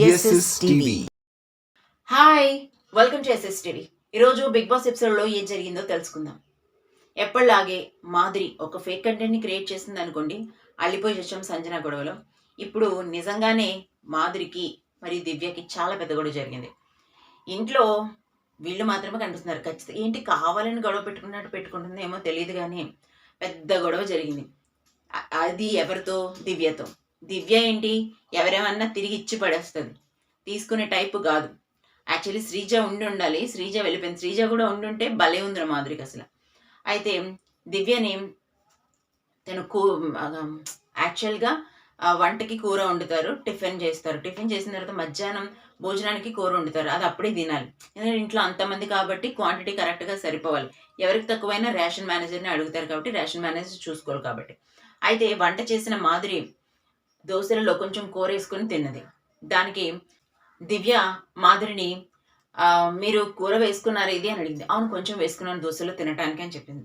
SSTV. Hi, welcome to SSTV. ఈరోజు big boss ఎపిసోడ్లో ఏం జరిగిందో తెలుసుకుందాం. ఎప్పటిలాగే మాధురి ఒక ఫేక్ కంటెంట్ని క్రియేట్ చేసింది అనుకోండి, అల్లిపోయి వచ్చాం సంజన గొడవలో. ఇప్పుడు నిజంగానే మాధురికి మరియు దివ్యకి చాలా పెద్ద గొడవ జరిగింది. ఇంట్లో వీళ్ళు మాత్రమే కనిపిస్తున్నారు. ఖచ్చితంగా ఏంటి కావాలని గొడవ పెట్టుకుంటుందో ఏమో తెలియదు, కానీ పెద్ద గొడవ జరిగింది. అది ఎవరితో? దివ్యతో. దివ్య ఏంటి ఎవరేమన్నా తిరిగి ఇచ్చి పడేస్తుంది, తీసుకునే టైపు కాదు. యాక్చువల్లీ శ్రీజ ఉండాలి, శ్రీజ వెళ్ళిపోయింది. శ్రీజ కూడా ఉండుంటే భలే ఉంది మాధురికి అసలు. అయితే దివ్యని తను యాక్చువల్గా వంటకి కూర వండుతారు, టిఫిన్ చేస్తారు. టిఫిన్ చేసిన తర్వాత మధ్యాహ్నం భోజనానికి కూర వండుతారు. అది అప్పుడే తినాలి, ఎందుకంటే ఇంట్లో అంతమంది కాబట్టి క్వాంటిటీ కరెక్ట్గా సరిపోవాలి. ఎవరికి తక్కువైనా రేషన్ మేనేజర్ని అడుగుతారు కాబట్టి రేషన్ మేనేజర్ చూసుకోరు కాబట్టి. అయితే వంట చేసిన మాధురి దోశలలో కొంచెం కూర వేసుకొని తిన్నది. దానికి దివ్య మాధురిని మీరు కూర వేసుకున్నారు ఇది అని అడిగింది. అవును, కొంచెం వేసుకున్నాను దోశలో తినటానికి అని చెప్పింది.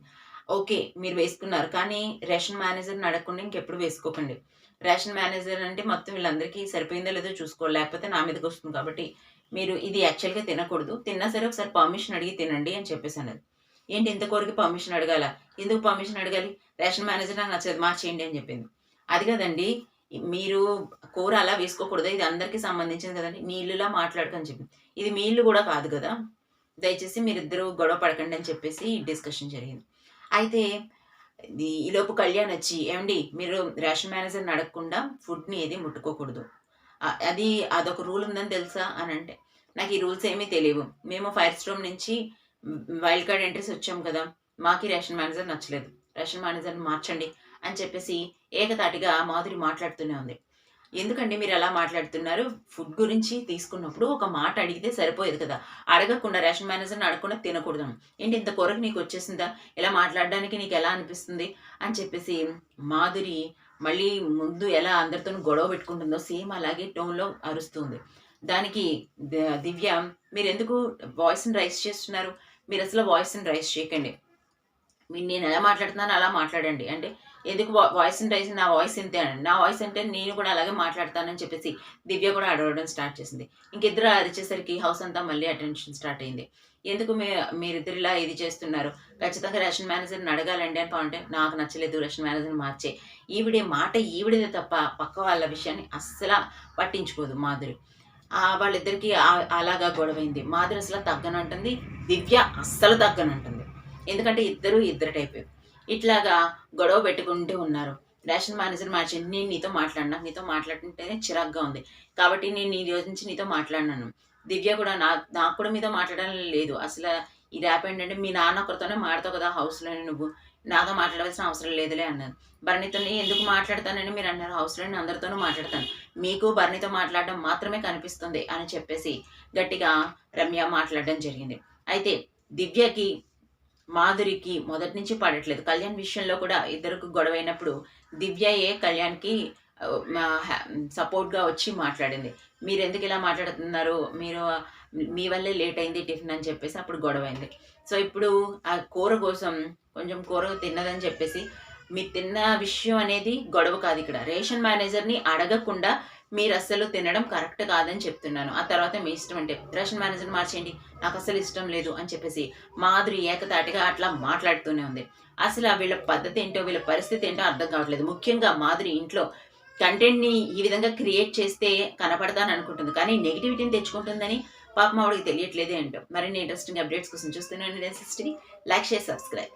ఓకే, మీరు వేసుకున్నారు, కానీ రేషన్ మేనేజర్ని అడగకుండా ఇంకెప్పుడు వేసుకోకండి. రేషన్ మేనేజర్ అంటే మొత్తం వీళ్ళందరికీ సరిపోయిందో లేదో చూసుకోవాలి, లేకపోతే నా మీదకి వస్తుంది. కాబట్టి మీరు ఇది యాక్చువల్గా తినకూడదు, తిన్నా సరే ఒకసారి పర్మిషన్ అడిగి తినండి అని చెప్పేసాను. ఏంటి ఇంత కోరికి పర్మిషన్ అడగాల? ఎందుకు పర్మిషన్ అడగాలి? రేషన్ మేనేజర్ నాకు నచ్చదు, మార్చేయండి అని చెప్పింది. అది కదండి, మీరు కూర అలా వేసుకోకూడదు, ఇది అందరికీ సంబంధించింది కదండి, మీ ఇల్లులా మాట్లాడకని చెప్పి. ఇది మీ ఇల్లు కూడా కాదు కదా, దయచేసి మీరిద్దరూ గొడవ పడకండి అని చెప్పేసి డిస్కషన్ జరిగింది. అయితే ఈలోపు కళ్యాణ్ వచ్చి, ఏమండి మీరు రేషన్ మేనేజర్ని అడగకుండా ఫుడ్ని ఏది ముట్టుకోకూడదు, అదొక రూల్ ఉందని తెలుసా అని అంటే, నాకు ఈ రూల్స్ ఏమీ తెలియవు, మేము ఫైర్ స్టోమ్ నుంచి వైల్డ్ కార్డ్ ఎంట్రీస్ వచ్చాం కదా, మాకు రేషన్ మేనేజర్ నచ్చలేదు, రేషన్ మేనేజర్ని మార్చండి అని చెప్పేసి ఏకతాటిగా మాధురి మాట్లాడుతూనే ఉంది. ఎందుకండి మీరు ఎలా మాట్లాడుతున్నారు? ఫుడ్ గురించి తీసుకున్నప్పుడు ఒక మాట అడిగితే సరిపోయేది కదా, అడగకుండా రేషన్ మేనేజర్ని అడగకుండా తినకూడదు. ఏంటి ఇంత కొరకు నీకు వచ్చేసిందా, ఇలా మాట్లాడడానికి నీకు ఎలా అనిపిస్తుంది అని చెప్పేసి మాధురి మళ్ళీ ముందు ఎలా అందరితో గొడవ పెట్టుకుంటుందో సేమ్ అలాగే టోన్లో అరుస్తుంది. దానికి దివ్య, మీరు ఎందుకు వాయిస్ని రైస్ చేస్తున్నారు? మీరు అసలు వాయిస్ని రైస్ చేయకండి, నేను ఎలా మాట్లాడుతున్నాను అలా మాట్లాడండి అంటే, ఎందుకు వాయిస్ రైజ్, నా వాయిస్ ఇంతే అండి, నా వాయిస్ అంటే నేను కూడా అలాగే మాట్లాడతానని చెప్పేసి దివ్య కూడా అడగడం స్టార్ట్ చేసింది. ఇంకిద్దరు అరిచేసరికి హౌస్ అంతా మళ్ళీ అటెన్షన్ స్టార్ట్ అయింది. ఎందుకు మీరిద్దరు ఇలా ఇది చేస్తున్నారు, ఖచ్చితంగా రేషన్ మేనేజర్ని అడగాలండి అని అంటే, నాకు నచ్చలేదు, రేషన్ మేనేజర్ని మార్చే. ఈవిడే తప్ప పక్క వాళ్ళ విషయాన్ని అస్సలు పట్టించుకోదు మాధురి. వాళ్ళిద్దరికి అలాగా గొడవైంది. మాధురి అసలు తగ్గనంటుంది, దివ్య అస్సలు తగ్గనంటుంది. ఎందుకంటే ఇద్దరు టైప్ ఇట్లాగా గొడవ పెట్టుకుంటూ ఉన్నారు. రేషన్ మేనేజర్ మార్చి, నేను నీతో మాట్లాడినా, నీతో మాట్లాడుతుంటేనే చిరాగ్గా ఉంది కాబట్టి నేను ఈ రోజు నుంచి నీతో మాట్లాడినాను. దివ్య కూడా నాకు కూడా మీతో మాట్లాడడం లేదు, అసలు ఇది యాప్ ఏంటంటే మీ నాన్న ఒకరితోనే మాడతావు కదా హౌస్లోనే, నువ్వు నాతో మాట్లాడవలసిన అవసరం లేదులే అన్నారు. భరణితోని ఎందుకు మాట్లాడతానని మీరు అన్నారు, హౌస్లోనే అందరితోనూ మాట్లాడతాను, మీకు భరణితో మాట్లాడడం మాత్రమే కనిపిస్తుంది అని చెప్పేసి గట్టిగా రమ్య మాట్లాడడం జరిగింది. అయితే దివ్యకి మాధురికి మొదటి నుంచి పడట్లేదు. కళ్యాణ్ విషయంలో కూడా ఇద్దరికి గొడవైనప్పుడు దివ్యయే కళ్యాణ్కి సపోర్ట్గా వచ్చి మాట్లాడింది. మీరు ఎందుకు ఇలా మాట్లాడుతున్నారు, మీరు మీ వల్లే లేట్ అయింది టిఫిన్ అని చెప్పేసి అప్పుడు గొడవైంది. సో ఇప్పుడు ఆ కూర కోసం కొంచెం కూర తిన్నదని చెప్పేసి, మీరు తిన్న విషయం అనేది గొడవ కాదు ఇక్కడ. రేషన్ మేనేజర్ని అడగకుండా మీరు అస్సలు తినడం కరెక్ట్ కాదని చెప్తున్నాను. ఆ తర్వాత మీ ఇష్టం అంటే రేషన్ మేనేజర్ మార్చేయండి, నాకు అస్సలు ఇష్టం లేదు అని చెప్పేసి మాధురి ఏకతాటిగా అట్లా మాట్లాడుతూనే ఉంది. అసలు వీళ్ళ పద్ధతి ఏంటో, వీళ్ళ పరిస్థితి ఏంటో అర్థం కావట్లేదు. ముఖ్యంగా మాధురి ఇంట్లో కంటెంట్ని ఈ విధంగా క్రియేట్ చేస్తే కనపడతాను అనుకుంటుంది, కానీ నెగిటివిటీని తెచ్చుకుంటుందని పాపం ఆవిడకి తెలియట్లేదే ఏంటో. మరిన్ని ఇంట్రెస్టింగ్ అప్డేట్స్ కోసం చూస్తున్నాను SSTV. Like, share, subscribe.